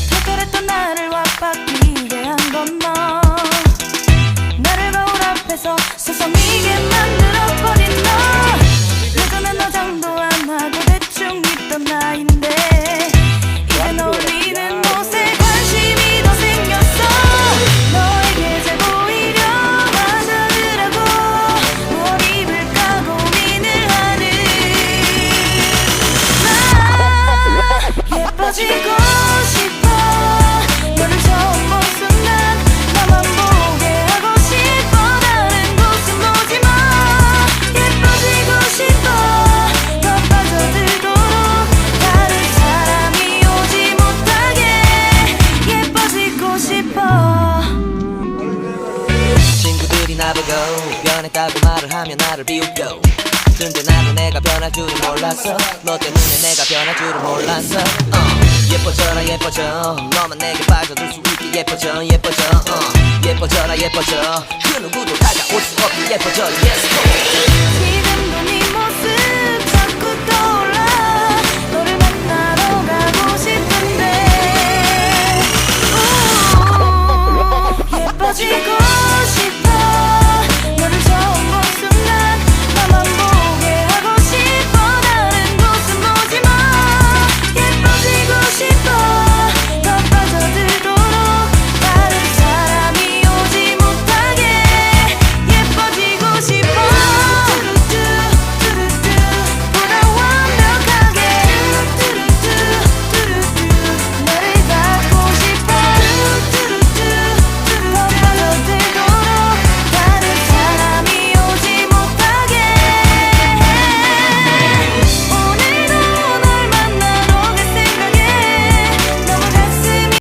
특별했던 나를 와바뀌게 한 건 너. 나를 거울 앞에서 세상이게 만들어버린 너. 예전엔 화장도 안 하고 대충 입던 나인데 이젠 어울리는 옷에 관심이 더 생겼어. 너에게 잘 보이려 하자더라고 뭘 입을까 고민을 하는 나. 예뻐지고 싶어. 너를 처음 본 순간 나만 보게 하고 싶어. 다른 곳은 보지 마. 예뻐지고 싶어. 더 빠져들도록 다른 사람이 오지 못하게 예뻐지고 싶어. 친구들이 나보고 변했다고 말을 하면 나를 비웃겨. 근데 나도 내가 변할 줄은 몰랐어. 너 때문에 내가 변할 줄은 몰랐어. 예뻐져라 예뻐져. 너만 내게 빠져들 수 있게 예뻐져 예뻐져. 예뻐져라 예뻐져. 그 누구도 다가올 수 없게 예뻐져. Yes.